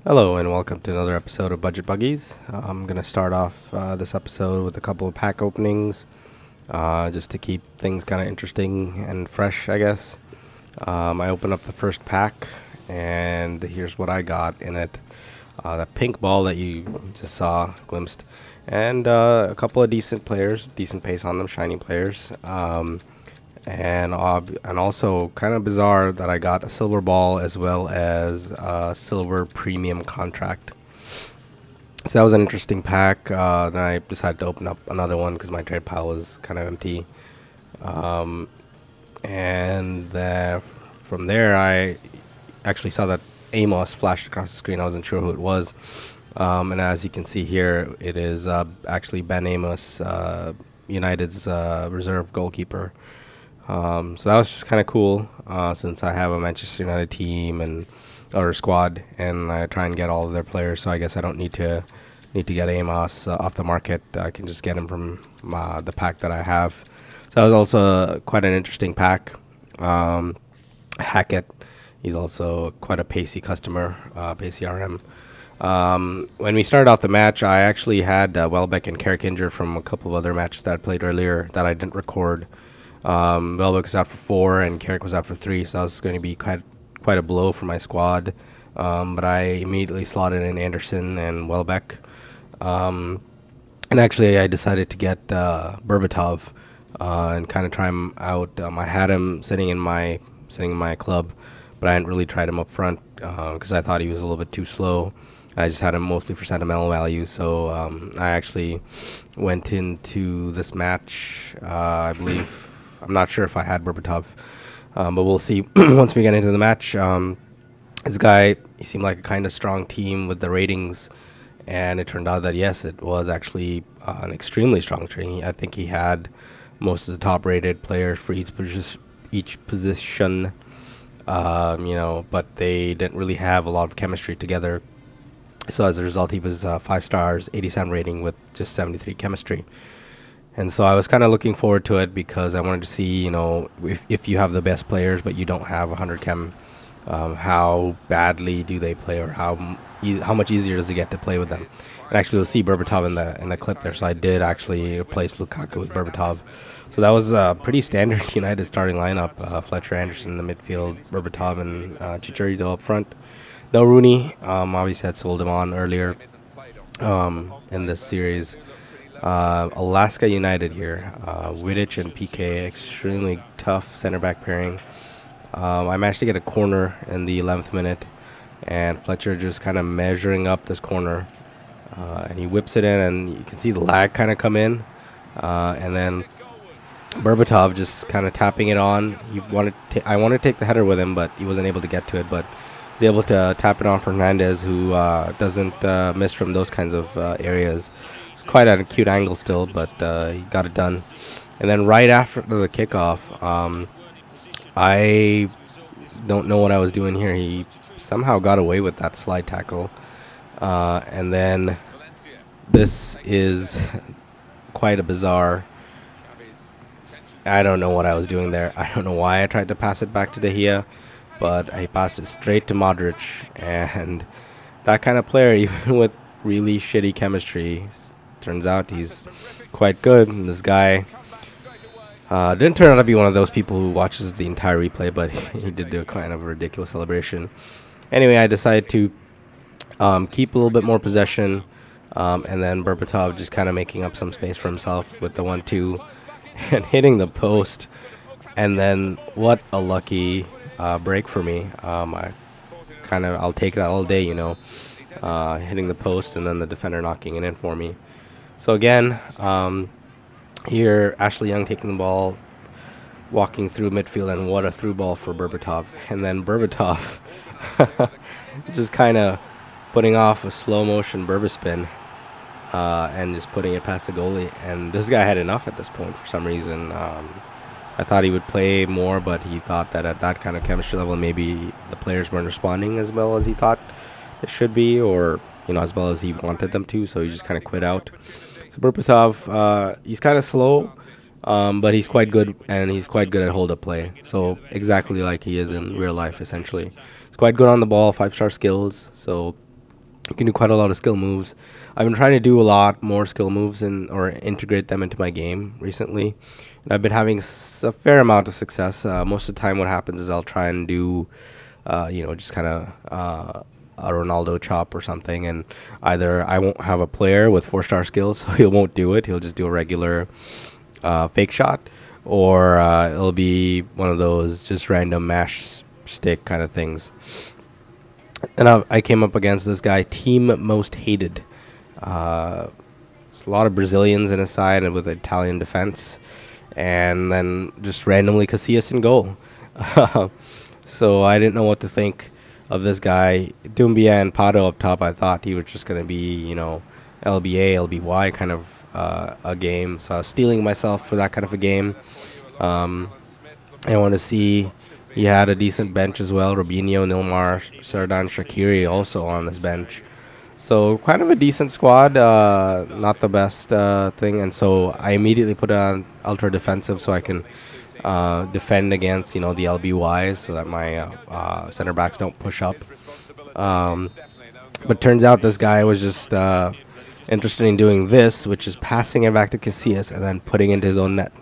Hello and welcome to another episode of Budget Buggies. I'm going to start off this episode with a couple of pack openings just to keep things kind of interesting and fresh, I guess. I opened up the first pack and here's what I got in it. That pink ball that you just saw glimpsed, and a couple of decent players, decent pace on them, shiny players. And also kind of bizarre that I got a silver ball as well as a silver premium contract. So that was an interesting pack. Then I decided to open up another one because my trade pile was kind of empty. And from there, I actually saw that Amos flashed across the screen. I wasn't sure who it was. And as you can see here, it is actually Ben Amos, United's reserve goalkeeper. So that was just kind of cool since I have a Manchester United team or squad, and I try and get all of their players. So I guess I don't need to get Amos off the market. I can just get him from the pack that I have. So that was also quite an interesting pack. Hackett, he's also quite a pacey customer, pacey RM. When we started off the match, I actually had Welbeck and Carrick injured from a couple of other matches that I played earlier that I didn't record. Welbeck was out for 4 and Carrick was out for 3, so that was going to be quite a blow for my squad. But I immediately slotted in Anderson and Welbeck. And actually, I decided to get Berbatov and kind of try him out. I had him sitting in my club, but I hadn't really tried him up front because I thought he was a little bit too slow. I just had him mostly for sentimental value, so I actually went into this match, I believe. I'm not sure if I had Berbatov, but we'll see once we get into the match. This guy, he seemed like a kind of strong team with the ratings, and it turned out that, yes, it was actually an extremely strong team. I think he had most of the top-rated players for each position, but they didn't really have a lot of chemistry together. So as a result, he was 5 stars, 87 rating with just 73 chemistry. And so I was kind of looking forward to it because I wanted to see, if you have the best players but you don't have 100 chem, how badly do they play, or how much easier does it get to play with them? And actually, we'll see Berbatov in the clip there. So I did actually replace Lukaku with Berbatov. So that was a pretty standard United starting lineup. Fletcher, Anderson in the midfield, Berbatov and Chicharito up front. No Rooney. Obviously, I sold him on earlier in this series. Alaska United here. Vidic and PK, extremely tough center back pairing. I managed to get a corner in the 11th minute, and Fletcher just kind of measuring up this corner, and he whips it in, and you can see the lag kind of come in, and then Berbatov just kind of tapping it on. I wanted to take the header with him, but he wasn't able to get to it, but he's able to tap it on Fernandez, who doesn't miss from those kinds of areas. It's quite at a cute angle still, but he got it done. And then right after the kickoff, I don't know what I was doing here. He somehow got away with that slide tackle. And then this is quite a bizarre. I don't know what I was doing there. I don't know why I tried to pass it back to De Gea, but I passed it straight to Modric. And that kind of player, even with really shitty chemistry, turns out he's quite good. And this guy didn't turn out to be one of those people who watches the entire replay, but he did do a kind of a ridiculous celebration. Anyway, I decided to keep a little bit more possession, and then Berbatov just kind of making up some space for himself with the 1-2 and hitting the post. And then what a lucky break for me. I'll take that all day, hitting the post and then the defender knocking it in for me. So again, here Ashley Young taking the ball, walking through midfield, and what a through ball for Berbatov. And then Berbatov just kind of putting off a slow motion Berbaspin and just putting it past the goalie. And this guy had enough at this point for some reason. I thought he would play more, but he thought that at that kind of chemistry level, maybe the players weren't responding as well as he thought it should be, or as well as he wanted them to. So he just kind of quit out. So Berbatov, he's kind of slow, but he's quite good, and he's quite good at hold-up play. So exactly like he is in real life, essentially. He's quite good on the ball, 5-star skills. So You can do quite a lot of skill moves. I've been trying to do a lot more skill moves or integrate them into my game recently. And I've been having a fair amount of success. Most of the time what happens is I'll try and do, just kind of a Ronaldo chop or something. And either I won't have a player with 4-star skills, so he won't do it. He'll just do a regular fake shot. Or it'll be one of those just random mash stick kind of things. And I came up against this guy, Team Most Hated. It's a lot of Brazilians in his side and with Italian defense. And then just randomly Casillas in goal. So I didn't know what to think of this guy. Dumbia and Pato up top, I thought he was just going to be, LBA, LBY kind of a game. So I was stealing myself for that kind of a game. I want to see... He had a decent bench as well. Robinho, Nilmar, Sardan, Shaqiri also on this bench. So kind of a decent squad, not the best thing. And so I immediately put it on ultra defensive so I can defend against, the LBYs so that my center backs don't push up. But turns out this guy was just interested in doing this, which is passing it back to Casillas and then putting it into his own net.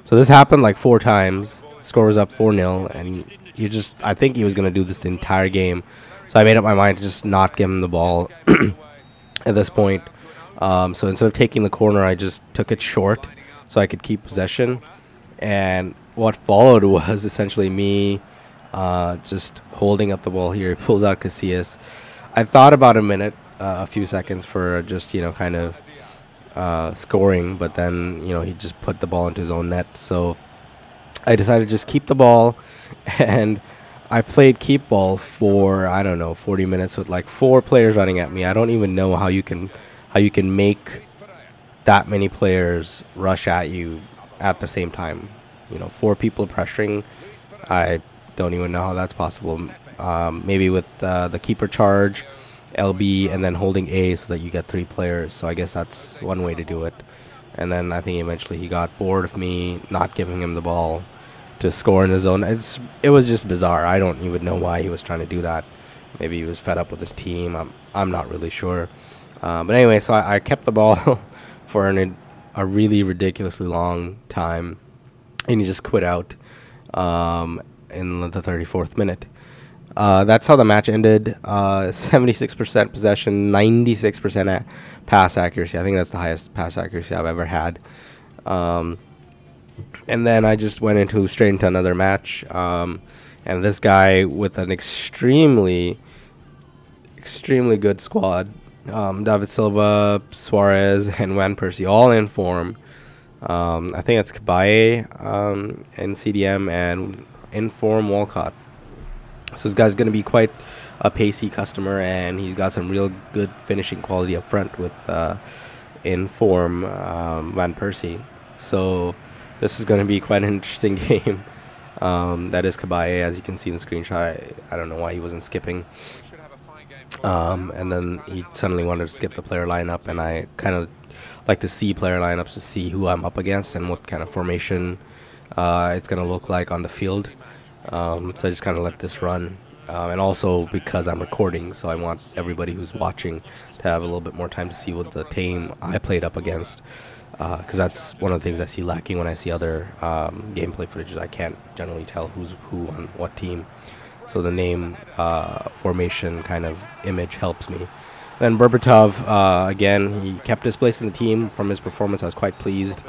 So this happened like 4 times. Score was up 4-0, and I think he was going to do this the entire game. So I made up my mind to just not give him the ball at this point. So instead of taking the corner, I just took it short so I could keep possession. And what followed was essentially me just holding up the ball here. He pulls out Casillas. I thought about a few seconds for just, kind of scoring, but then, he just put the ball into his own net. So I decided to just keep the ball, and I played keep ball for, 40 minutes with like 4 players running at me. I don't even know how you can make that many players rush at you at the same time. 4 people pressuring. I don't even know how that's possible. Maybe with the keeper charge, LB, and then holding A so that you get 3 players. So I guess that's one way to do it. And then I think eventually he got bored of me not giving him the ball to score in his own. It was just bizarre. I don't even know why he was trying to do that. Maybe he was fed up with his team. I'm not really sure. But anyway, so I kept the ball for a really ridiculously long time, and he just quit out in the 34th minute. That's how the match ended. 76% possession, 96% pass accuracy. I think that's the highest pass accuracy I've ever had. And then I just went straight into another match. And this guy with an extremely good squad. David Silva, Suarez, and Van Persie all in form. I think it's Kabaye and CDM and in form Walcott. So this guy's going to be quite a pacey customer, and he's got some real good finishing quality up front with in form Van Persie. So this is going to be quite an interesting game. That is Kabaye, as you can see in the screenshot. I don't know why he wasn't skipping. And then he suddenly wanted to skip the player lineup, and I kind of like to see player lineups to see who I'm up against and what kind of formation it's going to look like on the field. So I just kind of let this run. And also because I'm recording, so I want everybody who's watching to have a little bit more time to see what the team I played up against. Because that's one of the things I see lacking when I see other gameplay footages. I can't generally tell who's who on what team. So the name, formation kind of image helps me. Then Berbatov, again, he kept his place in the team. From his performance, I was quite pleased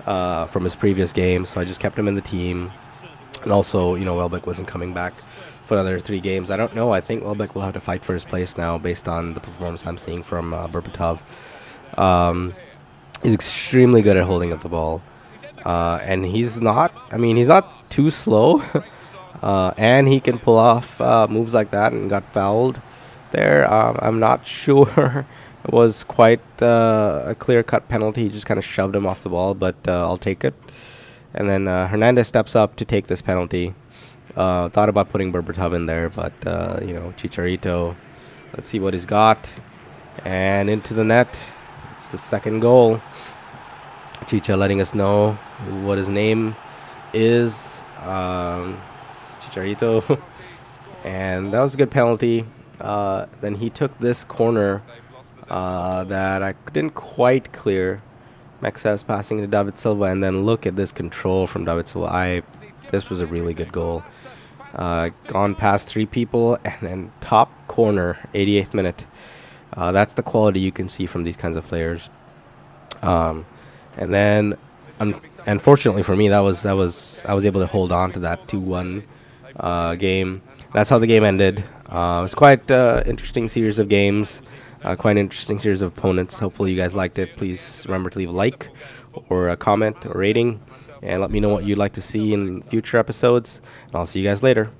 from his previous game. So I just kept him in the team. And also, Welbeck wasn't coming back for another 3 games. I don't know. I think Welbeck will have to fight for his place now based on the performance I'm seeing from Berbatov. He's extremely good at holding up the ball. And he's not too slow. And he can pull off moves like that, and got fouled there. I'm not sure it was quite a clear-cut penalty. He just kind of shoved him off the ball, but I'll take it. And then Hernandez steps up to take this penalty. Thought about putting Berbatov in there, but, Chicharito. Let's see what he's got. And into the net. It's the second goal. Chicha letting us know what his name is. It's Chicharito. And that was a good penalty. Then he took this corner that I didn't quite clear. Mexes passing to David Silva, and then look at this control from David Silva. This was a really good goal. Gone past 3 people, and then top corner, 88th minute. That's the quality you can see from these kinds of players. And then, unfortunately for me, I was able to hold on to that 2-1 game. That's how the game ended. It was quite interesting series of games, quite an interesting series of opponents. Hopefully you guys liked it. Please remember to leave a like or a comment or rating, and let me know what you'd like to see in future episodes. And I'll see you guys later.